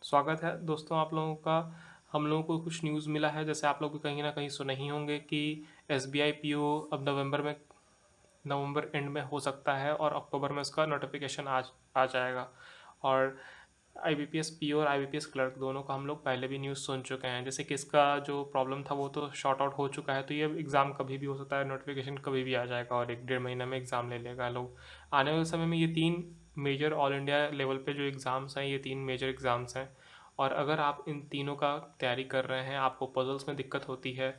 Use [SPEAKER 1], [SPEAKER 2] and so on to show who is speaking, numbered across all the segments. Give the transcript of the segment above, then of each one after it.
[SPEAKER 1] स्वागत है दोस्तों आप लोगों का। हम लोगों को कुछ न्यूज़ मिला है, जैसे आप लोग भी कहीं ना कहीं सुने ही होंगे कि एसबीआई पीओ अब नवंबर एंड में हो सकता है और अक्टूबर में उसका नोटिफिकेशन आ जाएगा। और आईबीपीएस पीओ और आईबीपीएस क्लर्क दोनों का हम लोग पहले भी न्यूज़ सुन चुके हैं। जैसे कि इसका जो प्रॉब्लम था वो तो शॉर्ट आउट हो चुका है, तो ये एग्ज़ाम कभी भी हो सकता है, नोटिफिकेशन कभी भी आ जाएगा और 1 डेढ़ महीने में एग्ज़ाम ले लेगा लोग। आने वाले समय में ये 3 मेजर ऑल इंडिया लेवल पे जो एग्ज़ाम्स हैं, ये 3 मेजर एग्ज़ाम्स हैं। और अगर आप इन तीनों का तैयारी कर रहे हैं, आपको पजल्स में दिक्कत होती है,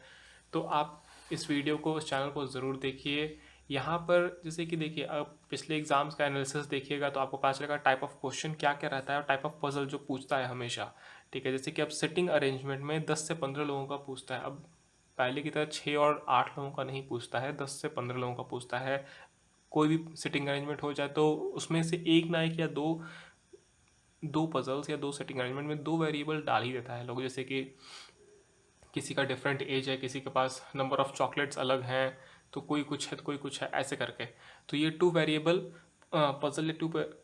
[SPEAKER 1] तो आप इस वीडियो को, इस चैनल को ज़रूर देखिए। यहाँ पर जैसे कि देखिए, अब पिछले एग्जाम्स का एनालिसिस देखिएगा तो आपको पता चलेगा टाइप ऑफ क्वेश्चन क्या क्या रहता है और टाइप ऑफ पजल जो पूछता है हमेशा। ठीक है, जैसे कि अब सिटिंग अरेंजमेंट में 10 से 15 लोगों का पूछता है। अब पहले की तरह 6 और 8 लोगों का नहीं पूछता है, 10 से 15 लोगों का पूछता है। कोई भी सिटिंग अरेंजमेंट हो जाए तो उसमें से एक ना एक या दो दो पजल्स या दो सिटिंग अरेंजमेंट में दो वेरिएबल डाल ही देता है लोग। जैसे कि किसी का डिफरेंट एज है, किसी के पास नंबर ऑफ चॉकलेट्स अलग हैं, तो कोई कुछ है तो कोई कुछ है, ऐसे करके। तो ये टू वेरिएबल पजल या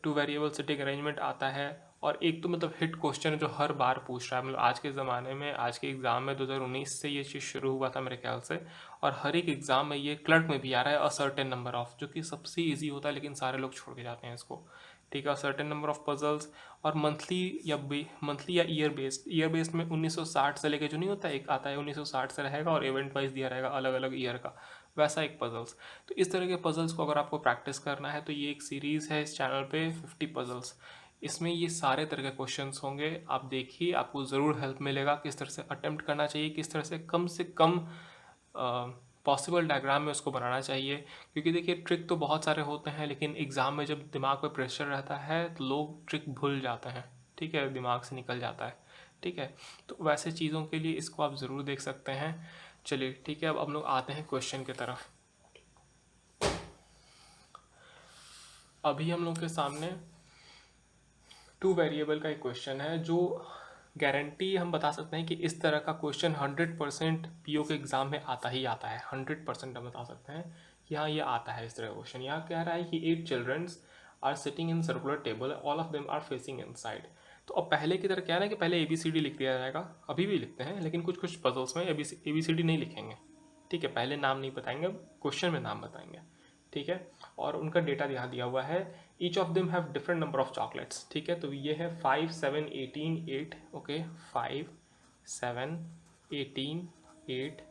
[SPEAKER 1] टू वेरिएबल सिटिंग अरेंजमेंट आता है। और एक तो मतलब हिट क्वेश्चन है जो हर बार पूछ रहा है, मतलब आज के ज़माने में, आज के एग्ज़ाम में 2019 से ये चीज़ शुरू हुआ था मेरे ख्याल से। और हर एक एग्ज़ाम में ये क्लर्क में भी आ रहा है, अ सर्टेन नंबर ऑफ, जो कि सबसे ईजी होता है लेकिन सारे लोग छोड़ के जाते हैं इसको। ठीक है, सर्टेन नंबर ऑफ पजल्स। और मंथली या ईयर बेस्ड में 1960 से लेके जो नहीं होता, एक आता है 1960 से रहेगा और इवेंट वाइज दिया रहेगा अलग अलग ईयर का, वैसा एक पजल्स। तो इस तरह के पजल्स को अगर आपको प्रैक्टिस करना है तो ये एक सीरीज़ है इस चैनल पे 50 पजल्स। इसमें ये सारे तरह के क्वेश्चंस होंगे, आप देखिए, आपको ज़रूर हेल्प मिलेगा किस तरह से अटेम्प्ट करना चाहिए, किस तरह से कम पॉसिबल डायग्राम में उसको बनाना चाहिए। क्योंकि देखिए, ट्रिक तो बहुत सारे होते हैं लेकिन एग्ज़ाम में जब दिमाग पे प्रेशर रहता है तो लोग ट्रिक भूल जाते हैं। ठीक है, दिमाग से निकल जाता है। ठीक है, तो वैसे चीज़ों के लिए इसको आप ज़रूर देख सकते हैं। चलिए ठीक है, अब हम लोग आते हैं क्वेश्चन की तरफ। अभी हम लोग के सामने टू वेरिएबल का एक क्वेश्चन है, जो गारंटी हम बता सकते हैं कि इस तरह का क्वेश्चन 100% पीओ के एग्ज़ाम में आता ही आता है। 100% हम बता सकते हैं कि हाँ, ये आता है इस तरह का क्वेश्चन। यहाँ कह रहा है कि 8 childrens are sitting in circular table, all of them are facing inside. तो अब पहले की तरह क्या है ना कि पहले ABCD लिख दिया जाएगा, अभी भी लिखते हैं लेकिन कुछ कुछ पजल्स में ABCD नहीं लिखेंगे। ठीक है, पहले नाम नहीं बताएंगे, क्वेश्चन में नाम बताएंगे। ठीक है, और उनका डेटा यहाँ दिया हुआ है। Each of them have different number of chocolates. ठीक है, तो ये है 5 7 18 8। ओके, 5 7 18 8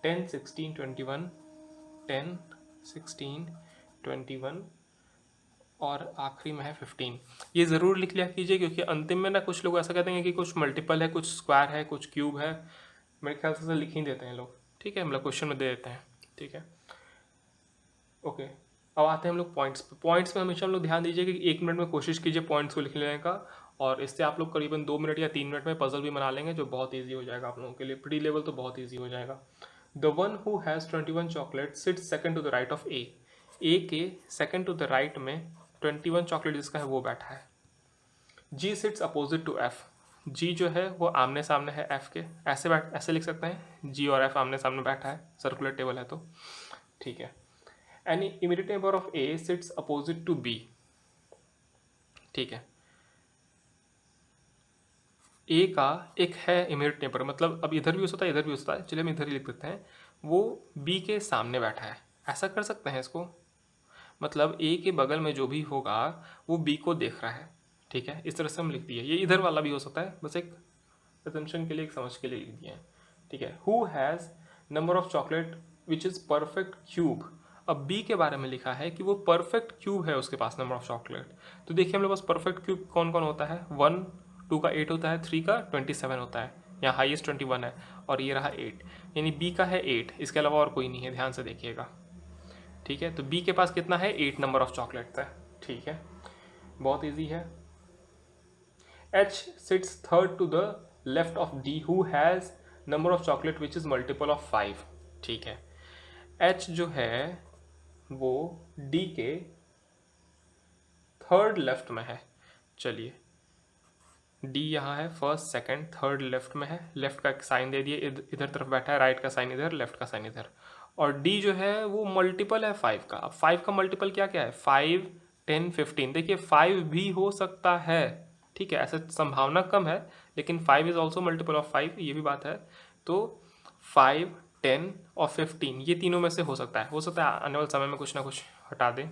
[SPEAKER 1] 10 16 21, 10 16 21 और आखिरी में है 15। ये ज़रूर लिख लिया कीजिए, क्योंकि अंतिम में ना कुछ लोग ऐसा कहते हैं कि कुछ मल्टीपल है, कुछ स्क्वायर है, कुछ क्यूब है। मेरे ख्याल से लिख ही देते हैं लोग। ठीक है, मतलब क्वेश्चन में दे देते हैं। ठीक है, ओके। अब आते हैं हम लोग पॉइंट्स पे। पॉइंट्स में हमेशा हम लोग ध्यान दीजिए कि 1 मिनट में कोशिश कीजिए पॉइंट्स को लिख लेने का, और इससे आप लोग करीबन 2 मिनट या 3 मिनट में पजल भी बना लेंगे, जो बहुत ईजी हो जाएगा आप लोगों के लिए। प्री लेवल तो बहुत ईजी हो जाएगा। The one who has 21 chocolate sit second to the right of A K second to the right में 21 चॉकलेट जिसका है वो बैठा है। जी सिट्स अपोजिट टू एफ। जी जो है वो आमने सामने है एफ के, ऐसे लिख सकते हैं, जी और एफ आमने सामने बैठा है, सर्कुलर टेबल है तो। ठीक है, any immediate neighbour of A sits opposite to B. ठीक है, ए का एक है इमीडिएट नेबर, मतलब अब इधर भी हो सकता है इधर भी हो सकता है, चलिए हम इधर ही लिख देते हैं, वो बी के सामने बैठा है। ऐसा कर सकते हैं इसको, मतलब ए के बगल में जो भी होगा वो बी को देख रहा है। ठीक है, इस तरह से हम लिख दिए। ये इधर वाला भी हो सकता है, बस एक assumption के लिए, एक समझ के लिए लिख दिए हैं। ठीक है, who has number of chocolate which is perfect cube. अब बी के बारे में लिखा है कि वो परफेक्ट क्यूब है, उसके पास नंबर ऑफ चॉकलेट। तो देखिए हम लोग पास परफेक्ट क्यूब कौन कौन होता है, 1 2 का 8 होता है, 3 का 27 होता है, यहाँ हाईएस्ट 21 है, और ये रहा 8, यानी बी का है 8, इसके अलावा और कोई नहीं है, ध्यान से देखिएगा। ठीक है, तो बी के पास कितना है, 8 नंबर ऑफ चॉकलेट्स है। ठीक है, बहुत ईजी है। H sits third to the left of D who has number of chocolate which is multiple of 5। ठीक है, H जो है वो D के थर्ड लेफ्ट में है। चलिए, D यहाँ है फर्स्ट सेकंड थर्ड लेफ्ट में है, लेफ्ट का साइन दे दिए, इधर तरफ बैठा है, राइट का साइन इधर, लेफ्ट का साइन इधर। और D जो है वो मल्टीपल है 5 का। अब 5 का मल्टीपल क्या क्या है, 5 10 15। देखिए 5 भी हो सकता है। ठीक है, ऐसे संभावना कम है, लेकिन 5 इज़ ऑल्सो मल्टीपल ऑफ 5, ये भी बात है। तो 5, 10 और 15 ये तीनों में से हो सकता है आने वाले समय में कुछ ना कुछ हटा दें।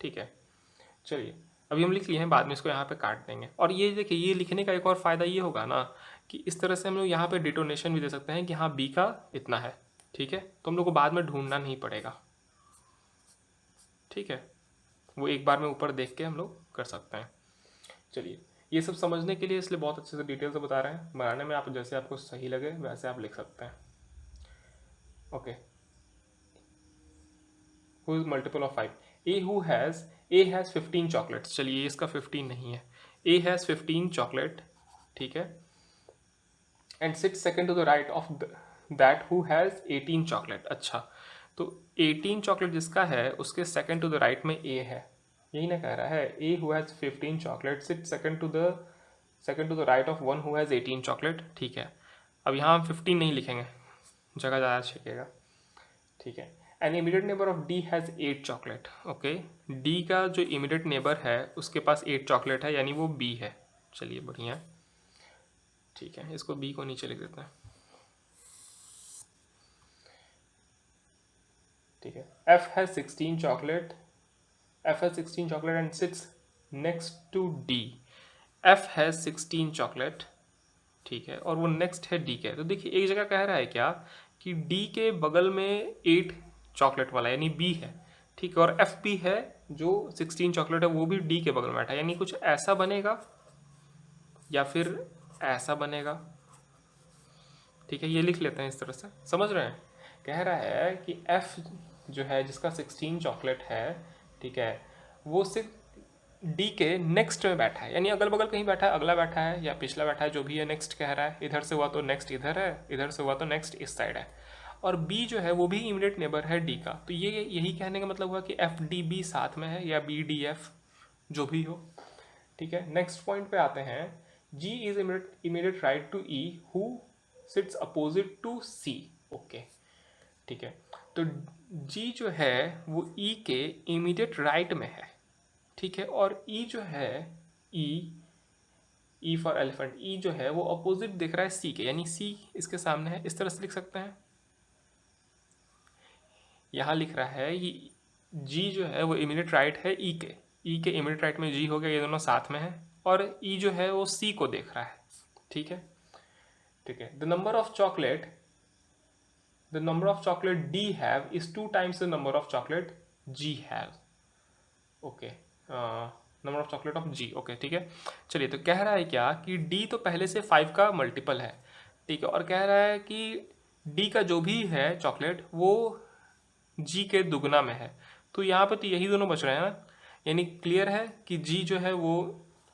[SPEAKER 1] ठीक है, चलिए अभी हम लिख लिए हैं, बाद में इसको यहाँ पे काट देंगे। और ये देखिए, ये लिखने का एक और फ़ायदा ये होगा ना कि इस तरह से हम लोग यहाँ पे डिटोनेशन भी दे सकते हैं कि हाँ बी का इतना है। ठीक है, तो हम लोग को बाद में ढूंढना नहीं पड़ेगा। ठीक है, वो एक बार में ऊपर देख के हम लोग कर सकते हैं। चलिए, ये सब समझने के लिए इसलिए बहुत अच्छे से डिटेल से बता रहे हैं, बनाने में आप जैसे आपको सही लगे वैसे आप लिख सकते हैं। Okay, who is multiple of 5? A has 15 chocolates. चलिए, इसका 15 नहीं है, ए हैज़ 15 चॉकलेट। ठीक है, and sits second to the right of that who has 18 chocolate. अच्छा, तो 18 चॉकलेट जिसका है उसके सेकेंड टू द राइट में ए है, यही ना कह रहा है। A who has 15 chocolate sit second to the right of one who has 18 chocolate. ठीक है, अब यहाँ हम 15 नहीं लिखेंगे, जगह ज़्यादा छिकेगा। ठीक है, an immediate neighbour of D has 8 chocolate. Okay, D का जो इमीडिएट नेबर है उसके पास 8 चॉकलेट है, यानी वो बी है। चलिए बढ़िया, ठीक है, इसको बी को नीचे लिख देते हैं। ठीक है, F has 16 chocolate, F has 16 chocolate and sits next to D. F has 16 chocolate, ठीक है, और वो नेक्स्ट है डी के। तो देखिए, एक जगह कह रहा है क्या कि डी के बगल में 8 चॉकलेट वाला यानी बी है। ठीक है, और एफ भी है जो 16 चॉकलेट है वो भी डी के बगल में बैठा है, यानी कुछ ऐसा बनेगा या फिर ऐसा बनेगा। ठीक है, ये लिख लेते हैं इस तरह से, समझ रहे हैं। कह रहा है कि एफ जो है जिसका 16 चॉकलेट है, ठीक है, वो सिर्फ डी के नेक्स्ट में बैठा है, यानी अगल बगल कहीं बैठा है, अगला बैठा है या पिछला बैठा है, जो भी है नेक्स्ट कह रहा है। इधर से हुआ तो नेक्स्ट इधर है, इधर से हुआ तो नेक्स्ट इस साइड है। और बी जो है वो भी इमीडिएट नेबर है डी का। तो ये यही कहने का मतलब हुआ कि एफ डी बी साथ में है, या बी डी एफ जो भी हो। ठीक है, नेक्स्ट पॉइंट पे आते हैं। G is immediate right to E who sits opposite to C. Okay, ठीक है, तो जी जो है वो ई के इमीडिएट राइट में है। ठीक है, और ई जो है, ई फॉर एलिफेंट, ई जो है वो अपोजिट दिख रहा है सी के, यानी सी इसके सामने है। इस तरह से लिख सकते हैं, यहाँ लिख रहा है ये जी जो है वो इमीडिएट राइट है ई के इमीडिएट राइट में जी हो गया, ये दोनों साथ में है। और ई जो है वो सी को देख रहा है। ठीक है, ठीक है, the number of chocolate D have is 2 times the number of chocolate G have. Okay, number of chocolate of G. Okay, ठीक है, चलिए, तो कह रहा है क्या कि डी तो पहले से 5 का मल्टीपल है। ठीक है, और कह रहा है कि डी का जो भी है चॉकलेट वो जी के दुगना में है। तो यहाँ पे तो यही दोनों बच रहे हैं ना, यानी क्लियर है कि जी जो है वो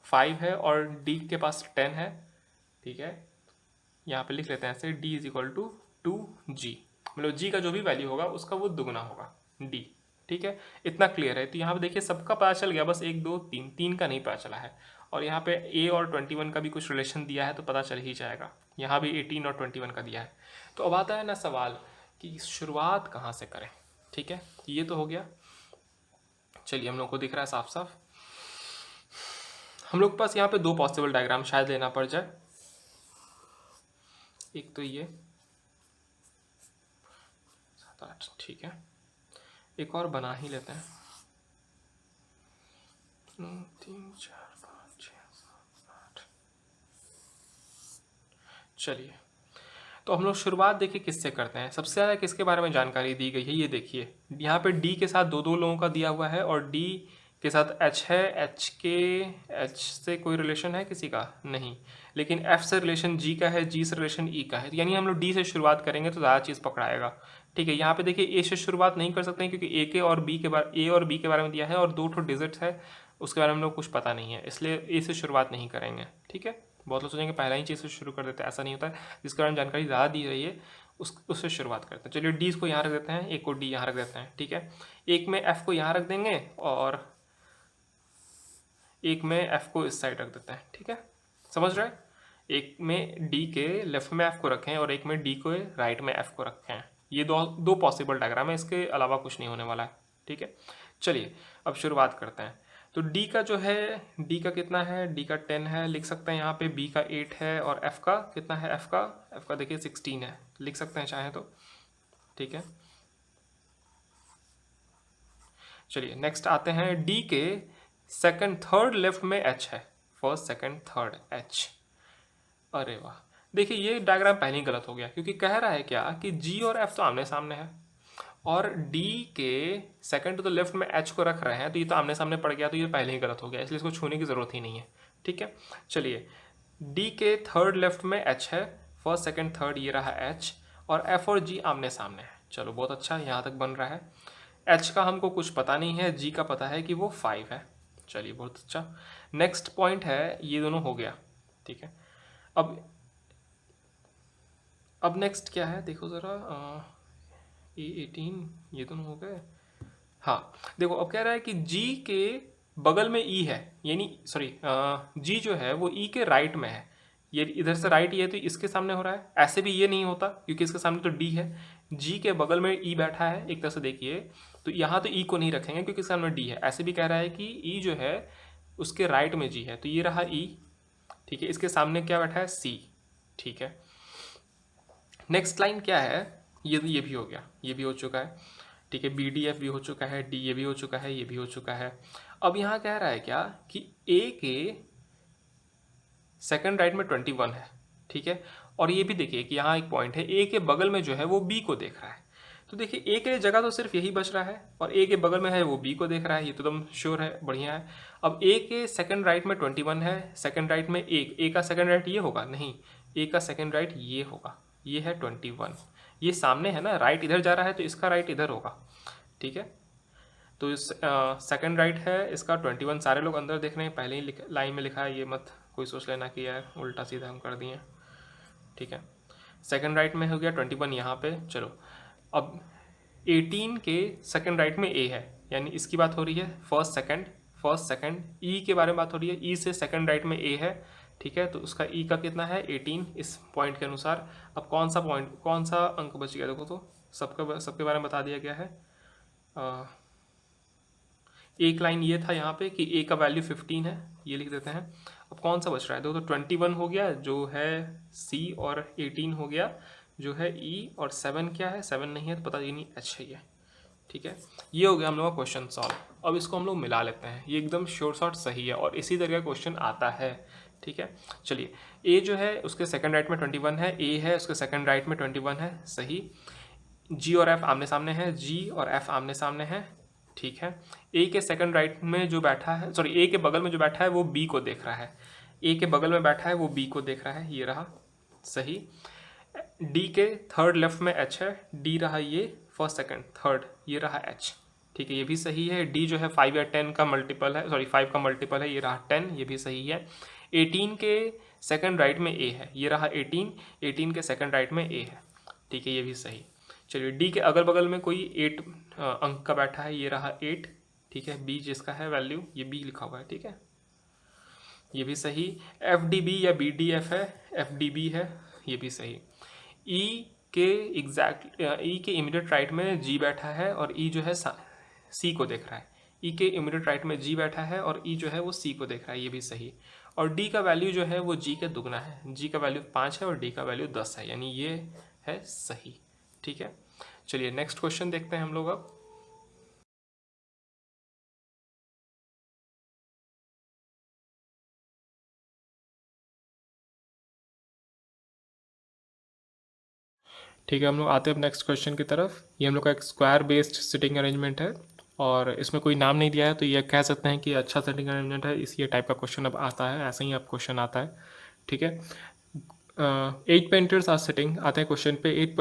[SPEAKER 1] 5 है और डी के पास 10 है। ठीक है, यहाँ पे लिख लेते हैं ऐसे, D is equal to 2g, मतलब जी का जो भी वैल्यू होगा उसका वो दुगना होगा डी। ठीक है, इतना क्लियर है। तो यहाँ पे देखिए सबका पता चल गया, बस 1 2 3, 3 का नहीं पता चला है। और यहाँ पे ए और 21 का भी कुछ रिलेशन दिया है तो पता चल ही जाएगा। यहाँ भी 18 और 21 का दिया है। तो अब आता है ना सवाल कि शुरुआत कहाँ से करें। ठीक है, ये तो हो गया। चलिए, हम लोग को दिख रहा है साफ साफ। हम लोग के पास यहाँ पे 2 पॉसिबल डायग्राम शायद लेना पड़ जाए। एक तो ये 7 8, ठीक है, एक और बना ही लेते हैं। 3 4 5 6 7 8। चलिए, तो हम लोग शुरुआत देखिए किससे करते हैं। सबसे ज़्यादा किसके बारे में जानकारी दी गई है, ये देखिए, यहाँ पे डी के साथ 2 2 लोगों का दिया हुआ है और डी के साथ एच है। एच से कोई रिलेशन है किसी का नहीं, लेकिन एफ से रिलेशन जी का है, जी से रिलेशन ई का है। यानी हम लोग डी से शुरुआत करेंगे तो ज़्यादा चीज़ पकड़ाएगा। ठीक है, यहाँ पे देखिए ए से शुरुआत नहीं कर सकते हैं क्योंकि ए और बी के बारे में दिया है और 2 ठो डिजिट्स है, उसके बारे में हम लोग कुछ पता नहीं है, इसलिए ए से शुरुआत नहीं करेंगे। ठीक है, बहुत लोग सोचेंगे पहला ही चीज़ से शुरू कर देते हैं, ऐसा नहीं होता है। जिसके बारे में जानकारी ज़्यादा दी रही है उससे शुरुआत करते हैं। चलिए, डी को यहाँ रख देते हैं, एक को डी यहाँ रख देते हैं। ठीक है, एक में एफ को यहाँ रख देंगे और एक में एफ को इस साइड रख देते हैं। ठीक है, समझ रहे हैं। एक में डी के लेफ्ट में एफ को रखें और एक में डी को राइट में एफ को रखें। ये दो पॉसिबल डायग्राम है, इसके अलावा कुछ नहीं होने वाला है। ठीक है, चलिए अब शुरुआत करते हैं। तो डी का जो है, डी का कितना है, डी का 10 है, लिख सकते हैं यहाँ पे, बी का 8 है, और एफ का कितना है, एफ का देखिए 16 है, लिख सकते हैं चाहे तो, ठीक है। चलिए नेक्स्ट आते हैं, डी के सेकंड थर्ड लेफ्ट में एच है, फर्स्ट सेकंड थर्ड एच। अरे वाह, देखिए ये डायग्राम पहले ही गलत हो गया, क्योंकि कह रहा है क्या कि जी और एफ तो आमने सामने है, और डी के सेकंड टू द लेफ्ट में एच को रख रहे हैं, तो ये तो आमने सामने पड़ गया, तो ये पहले ही गलत हो गया, इसलिए इसको छूने की ज़रूरत ही नहीं है, ठीक है। चलिए, डी के थर्ड लेफ्ट में एच है, फर्स्ट सेकंड थर्ड ये रहा एच, और एफ और जी आमने सामने है। चलो बहुत अच्छा, यहाँ तक बन रहा है। एच का हमको कुछ पता नहीं है, जी का पता है कि वो 5 है। चलिए बहुत अच्छा। नेक्स्ट पॉइंट है, ये दोनों हो गया, ठीक है। अब नेक्स्ट क्या है, देखो ज़रा, E18 ये दोनों हो गए। हाँ देखो, अब कह रहा है कि जी के बगल में ई है, यानी सॉरी, जी जो है वो ई के राइट में है, ये इधर से राइट ये है, तो इसके सामने हो रहा है, ऐसे भी ये नहीं होता क्योंकि इसके सामने तो डी है, जी के बगल में ई बैठा है, एक तरह से देखिए, तो यहाँ तो ई को नहीं रखेंगे क्योंकि इसके सामने डी है। ऐसे भी कह रहा है कि ई जो है उसके राइट में जी है, तो ये रहा ई, ठीक है, इसके सामने क्या बैठा है, सी, ठीक है। नेक्स्ट लाइन क्या है, ये भी हो गया, ये भी हो चुका है, ठीक है। बी डी एफ भी हो चुका है, डी ये भी हो चुका है, ये भी हो चुका है। अब यहाँ कह रहा है क्या कि ए के सेकंड राइट में 21 है, ठीक है। और ये भी देखिए कि यहाँ एक पॉइंट है, ए के बगल में जो है वो बी को देख रहा है, तो देखिए ए के जगह तो सिर्फ यही बच रहा है, और ए के बगल में है वो बी को देख रहा है, ये तो एकदम श्योर है, बढ़िया है। अब ए के सेकंड राइट में 21 है, सेकंड राइट में ए का सेकंड राइट ये होगा, नहीं, ए का सेकंड राइट ये होगा, ये है 21, ये सामने है ना, राइट इधर जा रहा है तो इसका राइट इधर होगा, ठीक है। तो इस सेकंड राइट है इसका 21, सारे लोग अंदर देख रहे हैं, पहले ही लाइन में लिखा है, ये मत कोई सोच लेना कि यार उल्टा सीधा हम कर दिए, ठीक है। सेकंड राइट में हो गया 21 यहाँ पे। चलो अब 18 के सेकंड राइट में ए है, यानी इसकी बात हो रही है, फर्स्ट सेकंड ई के बारे में बात हो रही है, ई से सेकंड राइट में ए है, ठीक है, तो उसका ई का कितना है 18 इस पॉइंट के अनुसार। अब कौन सा अंक बच गया, देखो तो सबके बारे में बता दिया गया है। एक लाइन ये था यहाँ पे कि ए का वैल्यू 15 है, ये लिख देते हैं। अब कौन सा बच रहा है, देखो तो 21 हो गया जो है सी, और 18 हो गया जो है ई, और 7 क्या है, 7 नहीं है तो पता ही नहीं, एच है ये, ठीक है। ये हो गया हम लोग का क्वेश्चन सॉल्व। अब इसको हम लोग मिला लेते हैं, ये एकदम शॉर्ट शॉर्ट सही है और इसी तरह का क्वेश्चन आता है, ठीक है। चलिए, ए जो है उसके सेकंड राइट में 21 है, ए है उसके सेकंड राइट में 21 है, सही। जी और एफ आमने सामने है, जी और एफ आमने सामने है, ठीक है। ए के सेकंड राइट में जो बैठा है, सॉरी, ए के बगल में जो बैठा है वो बी को देख रहा है, ए के बगल में बैठा है वो बी को देख रहा है, ये रहा सही। डी के थर्ड लेफ्ट में एच है, डी रहा ये फर्स्ट सेकंड थर्ड, ये रहा एच, ठीक है, ये भी सही है। डी जो है 5 या 10 का मल्टीपल है, सॉरी 5 का मल्टीपल है, ये रहा 10, ये भी सही है। 18 के सेकंड राइट में ए है, ये रहा 18 के सेकंड राइट में ए है, ठीक है, ये भी सही। चलिए, डी के अगल बगल में कोई 8 अंक का बैठा है, ये रहा 8, ठीक है, बी जिसका है वैल्यू, ये बी लिखा हुआ है, ठीक है, ये भी सही। एफ डी बी या बी डी एफ है, एफ डी बी है, ये भी सही। ई के ई के इमीडिएट राइट में जी बैठा है, और ई जो है सी को देख रहा है, ई के इमीडिएट राइट में जी बैठा है और ई जो है वो सी को देख रहा है, ये भी सही। और डी का वैल्यू जो है वो जी के दुगना है, जी का वैल्यू 5 है और डी का वैल्यू 10 है, यानी ये है सही, ठीक है। चलिए नेक्स्ट क्वेश्चन देखते हैं हम लोग अब। ठीक है, हम लोग आते हैं अब नेक्स्ट क्वेश्चन की तरफ। ये हम लोग का एक स्क्वायर बेस्ड सिटिंग अरेंजमेंट है, और इसमें कोई नाम नहीं दिया है, तो ये कह सकते हैं कि अच्छा सिटिंग अरेंजमेंट है, इस ये टाइप का क्वेश्चन अब आता है, ऐसे ही अब क्वेश्चन आता है, ठीक है। 8 पेंटर्स आर सिटिंग, आते हैं क्वेश्चन पे। 8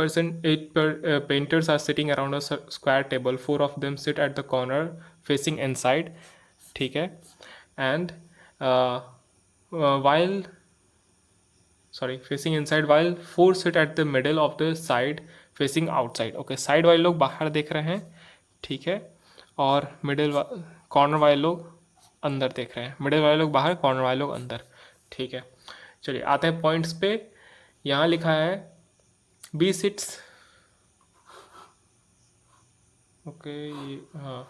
[SPEAKER 1] painters are sitting around a square table, 4 of them sit at the corner facing inside, ठीक है, and while facing inside, while 4 sit at the middle of the side facing outside। Okay, side वाले लोग बाहर देख रहे हैं, ठीक है, और कॉर्नर वाले लोग अंदर देख रहे हैं, मिडिल वाले लोग बाहर, कॉर्नर वाले लोग अंदर, ठीक है। चलिए आते हैं पॉइंट्स पे। यहाँ लिखा है बी सिट्स, ओके, हाँ,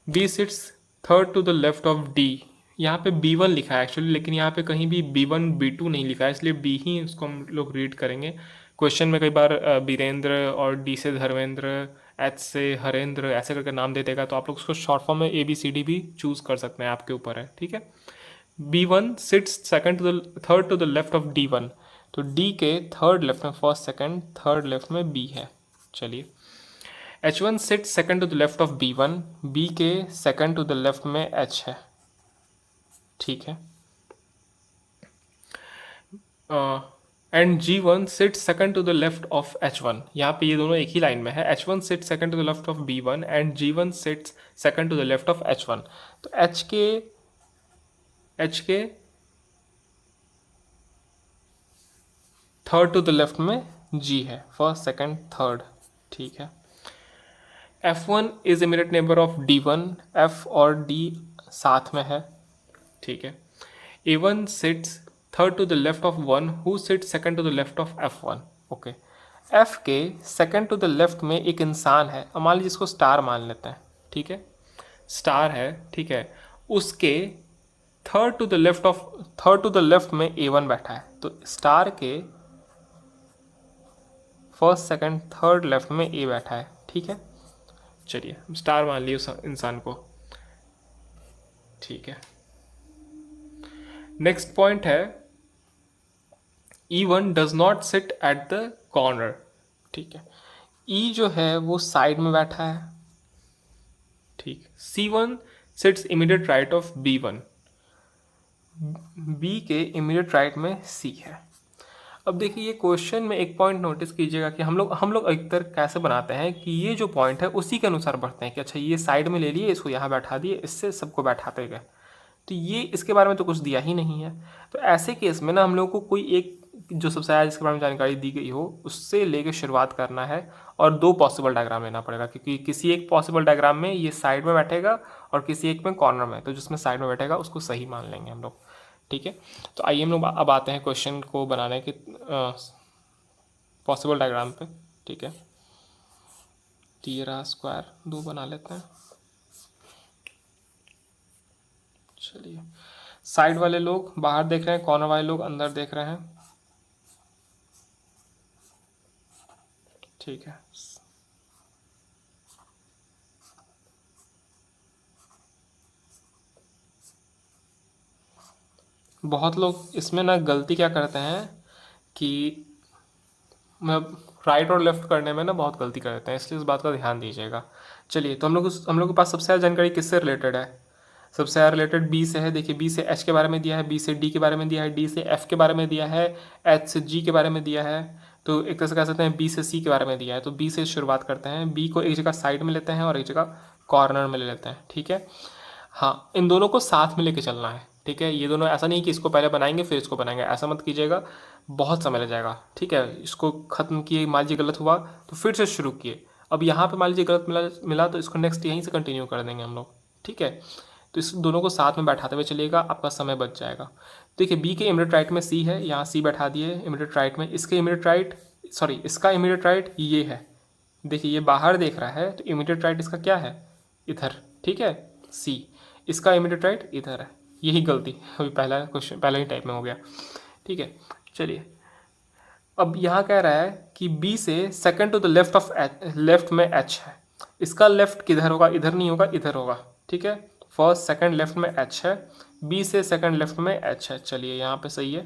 [SPEAKER 1] B sits third to the left of D. यहाँ पे B1 लिखा है एक्चुअली, लेकिन यहाँ पे कहीं भी B1 B2 नहीं लिखा है, इसलिए बी ही इसको हम लोग रीड करेंगे। क्वेश्चन में कई बार बीरेंद्र और डी से धर्मेंद्र, एच से हरेंद्र ऐसे करके नाम दे देगा, तो आप लोग उसको शॉर्ट फॉर्म में ABCD भी चूज़ कर सकते हैं, आपके ऊपर है, ठीक है। B1 sits second to the third to the left of D1, तो D के थर्ड लेफ्ट में फर्स्ट सेकंड, थर्ड लेफ्ट में B है। चलिए, H1 sits second to the left of B1, B के सेकंड टू द लेफ्ट में H है, ठीक है। And G1 sits second to the left of H1, यहाँ पे ये दोनों एक ही लाइन में है। H1 sits second to the left of B1 and G1 sits second to the left of H1, तो H के थर्ड टू द लेफ्ट में G है, फर्स्ट सेकंड थर्ड, ठीक है। F1 is immediate neighbour of D1, F और D साथ में है, ठीक है। A1 sits third to the left of 1 who sits second to the left of F1, okay. F के सेकंड टू द लेफ्ट में एक इंसान है, मान लीजिए इसको स्टार मान लेते हैं, ठीक है, स्टार है, ठीक है। उसके थर्ड टू द लेफ्ट में A1 बैठा है, तो स्टार के फर्स्ट सेकंड थर्ड लेफ्ट में A बैठा है, ठीक है। चलिए स्टार मान लिए उस इंसान को, ठीक है। नेक्स्ट पॉइंट है E1 does not sit at the corner, ठीक है। E जो है वो साइड में बैठा है, ठीक। C1 sits immediate right of B1, B के इमीडिएट राइट में C है। अब देखिए ये क्वेश्चन में एक पॉइंट नोटिस कीजिएगा कि हम लोग अधिकतर कैसे बनाते हैं कि ये जो पॉइंट है उसी के अनुसार बढ़ते हैं कि अच्छा ये साइड में ले लिए, इसको यहाँ बैठा दिए, इससे सबको बैठाते गए, तो ये इसके बारे में तो कुछ दिया ही नहीं है। तो ऐसे केस में ना हम लोग को कोई एक जो सबसे ज़्यादा जिसके बारे में जानकारी दी गई हो उससे लेके शुरुआत करना है, और दो पॉसिबल डायग्राम लेना पड़ेगा, क्योंकि किसी एक पॉसिबल डायग्राम में ये साइड में बैठेगा और किसी एक में कॉर्नर में, तो जिसमें साइड में बैठेगा उसको सही मान लेंगे हम लोग, ठीक है। तो आइए हम लोग अब आते हैं क्वेश्चन को बनाने के पॉसिबल डायग्राम पे, ठीक है। तो ये रहा स्क्वायर, दो बना लेते हैं। चलिए, साइड वाले लोग बाहर देख रहे हैं, कॉर्नर वाले लोग अंदर देख रहे हैं, ठीक है। बहुत लोग इसमें ना गलती क्या करते हैं कि राइट और लेफ्ट करने में ना बहुत गलती करते हैं, इसलिए इस बात का ध्यान दीजिएगा। चलिए, तो हम लोग के पास सबसे ज़्यादा जानकारी किससे रिलेटेड है? सबसे ज़्यादा रिलेटेड बी से है। देखिए, बी से एच के बारे में दिया है, बी से डी के बारे में दिया है, डी से एफ के बारे में दिया है, एच से जी के बारे में दिया है, तो एक तरह से कह सकते हैं बी से सी के बारे में दिया है। तो बी से शुरुआत करते हैं, बी को एक जगह साइड में लेते हैं और एक जगह कॉर्नर में ले लेते हैं, ठीक है। हाँ, इन दोनों को साथ में लेके चलना है, ठीक है। ये दोनों ऐसा नहीं कि इसको पहले बनाएंगे फिर इसको बनाएंगे, ऐसा मत कीजिएगा, बहुत समय लग जाएगा, ठीक है। इसको ख़त्म किए, मान लीजिए गलत हुआ तो फिर से शुरू किए, अब यहाँ पे मान लीजिए गलत मिला तो इसको नेक्स्ट यहीं से कंटिन्यू कर देंगे हम लोग, ठीक है। तो इस दोनों को साथ में बैठाते हुए चलिएगा, आपका समय बच जाएगा। देखिए, बी के इमीडिएट राइट में सी है, यहाँ सी बैठा दिए इमीडिएट राइट में, इसके इमीडिएट राइट इसका इमीडिएट राइट ये है। देखिए, ये बाहर देख रहा है तो इमीडिएट राइट इसका क्या है, इधर, ठीक है, सी। इसका इमीडिएट राइट इधर है, यही गलती अभी पहला क्वेश्चन पहला ही टाइप में हो गया, ठीक है। चलिए, अब यहाँ कह रहा है कि बी से second to the left of left में एच है, इसका लेफ्ट किधर होगा, इधर नहीं होगा, इधर होगा, ठीक है। फर्स्ट सेकंड लेफ्ट में एच है, बी से सेकंड लेफ्ट में एच है। चलिए, यहाँ पे सही है,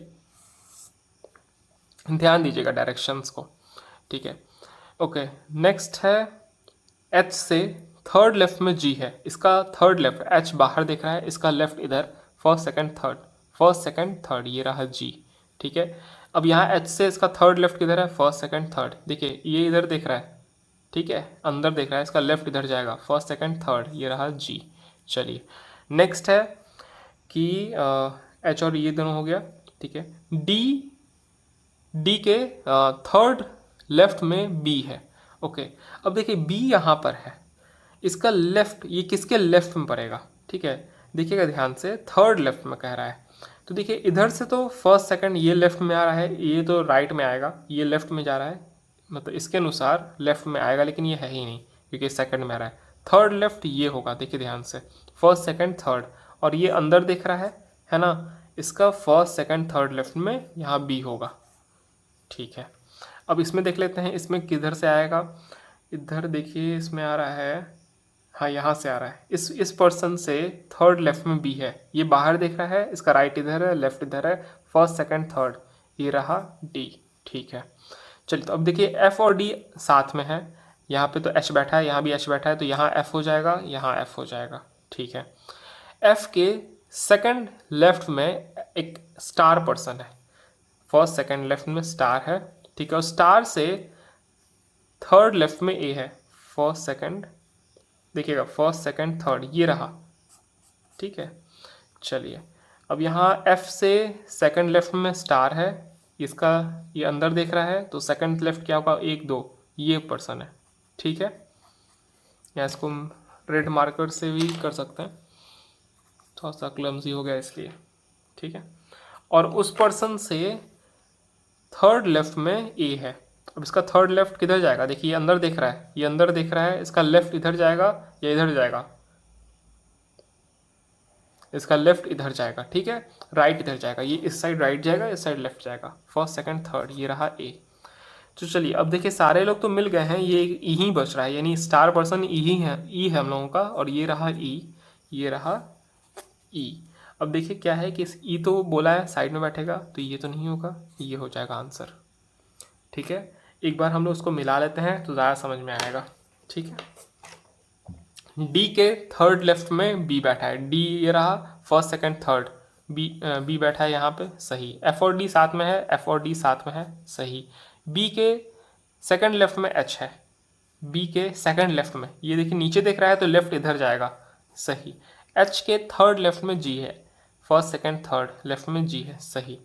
[SPEAKER 1] ध्यान दीजिएगा डायरेक्शंस को, ठीक है। ओके, नेक्स्ट है एच से थर्ड लेफ्ट में जी है, इसका थर्ड लेफ्ट, एच बाहर देख रहा है, इसका लेफ्ट इधर, फर्स्ट सेकंड थर्ड, ये रहा जी, ठीक है। अब यहाँ एच से इसका थर्ड लेफ्ट किधर है, फर्स्ट सेकंड थर्ड, देखिए ये इधर देख रहा है, ठीक है, अंदर देख रहा है, इसका लेफ्ट इधर जाएगा, फर्स्ट सेकंड थर्ड, ये रहा जी। चलिए, नेक्स्ट है कि एच और ये दोनों हो गया, ठीक है। डी के थर्ड लेफ्ट में बी है, ओके। अब देखिए बी यहाँ पर है, इसका लेफ्ट ये किसके लेफ्ट में पड़ेगा, ठीक है। देखिएगा ध्यान से, थर्ड लेफ्ट में कह रहा है, तो देखिए इधर से तो फर्स्ट सेकंड ये लेफ्ट में आ रहा है, ये तो राइट में आएगा, ये लेफ्ट में जा रहा है, मतलब इसके अनुसार लेफ्ट में आएगा, लेकिन ये है ही नहीं क्योंकि सेकंड में आ रहा है। थर्ड लेफ्ट ये होगा, देखिए ध्यान से, फर्स्ट सेकंड थर्ड, और ये अंदर दिख रहा है ना, इसका फर्स्ट सेकंड थर्ड लेफ्ट में यहाँ बी होगा। ठीक है, अब इसमें देख लेते हैं इसमें किधर से आएगा। इधर देखिए इसमें आ रहा है, हाँ यहाँ से आ रहा है, इस पर्सन से थर्ड लेफ्ट में बी है, ये बाहर दिख रहा है, इसका राइट इधर है, लेफ्ट इधर है, फर्स्ट सेकंड थर्ड, ये रहा डी। ठीक है, चलिए तो अब देखिए एफ और डी साथ में है, यहाँ पे तो एच बैठा है, यहाँ भी एच बैठा है, तो यहाँ एफ हो जाएगा, यहाँ एफ हो जाएगा। ठीक है, एफ के सेकंड लेफ्ट में एक स्टार पर्सन है, फर्स्ट सेकंड लेफ्ट में स्टार है। ठीक है, और स्टार से थर्ड लेफ्ट में ए है, फर्स्ट सेकंड, देखिएगा फर्स्ट सेकंड थर्ड, ये रहा। ठीक है, चलिए अब यहाँ एफ से सेकंड लेफ्ट में स्टार है, इसका ये अंदर देख रहा है, तो सेकंड लेफ्ट क्या होगा, एक दो, ये पर्सन है। ठीक है, या इसको हम रेड मार्कर से भी कर सकते हैं, थोड़ा सा क्लमजी हो गया इसलिए। ठीक है, और उस पर्सन से थर्ड लेफ्ट में ए है, अब इसका थर्ड लेफ्ट किधर जाएगा, देखिए ये अंदर देख रहा है, ये अंदर देख रहा है, इसका लेफ्ट इधर जाएगा या इधर जाएगा, इसका लेफ्ट इधर जाएगा। ठीक है, राइट इधर जाएगा, ये इस साइड राइट जाएगा, इस साइड लेफ्ट जाएगा, फर्स्ट सेकंड थर्ड, ये रहा ए। तो चलिए अब देखिए सारे लोग तो मिल गए हैं, ये ई ही बच रहा है, यानी स्टार पर्सन ई ही है, ई है हम लोगों का, और ये रहा ई, ये रहा ई। अब देखिए क्या है कि इस ई तो बोला है साइड में बैठेगा, तो ये तो नहीं होगा, ये हो जाएगा आंसर। ठीक है, एक बार हम लोग उसको मिला लेते हैं तो ज़्यादा समझ में आएगा। ठीक है, डी के थर्ड लेफ्ट में बी बैठा है, डी ये रहा, फर्स्ट सेकंड थर्ड, बी बैठा है यहाँ पे, सही। एफ और डी साथ में है, एफ और डी साथ में है, सही। बी के सेकंड लेफ्ट में एच है, बी के सेकंड लेफ्ट में, ये देखिए नीचे देख रहा है तो लेफ्ट इधर जाएगा, सही। एच के थर्ड लेफ्ट में जी है, फर्स्ट सेकंड थर्ड लेफ्ट में जी है, सही।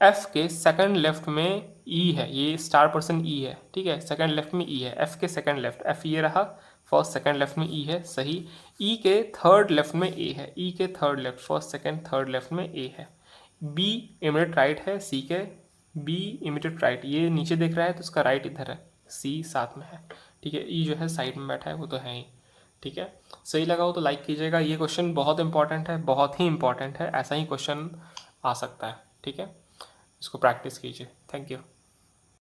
[SPEAKER 1] एफ के सेकंड लेफ्ट में ई है, ये स्टार पर्सन ई है। ठीक है, सेकंड लेफ्ट में ई है, एफ के सेकंड लेफ्ट, एफ ये रहा, फर्स्ट सेकंड लेफ्ट में ई है, सही। ई के थर्ड लेफ्ट में ए है, ई के third left, first second third left में ए है। बी इमीडिएट राइट है सी के, बी इमीडिएट राइट, ये नीचे देख रहा है तो इसका राइट इधर है, सी साथ में है। ठीक है, ई जो है साइड में बैठा है, वो तो है ही। ठीक है, सही लगा हो तो लाइक कीजिएगा, ये क्वेश्चन बहुत इंपॉर्टेंट है, बहुत ही इंपॉर्टेंट है, ऐसा ही क्वेश्चन आ सकता है। ठीक है, इसको प्रैक्टिस कीजिए। Thank you.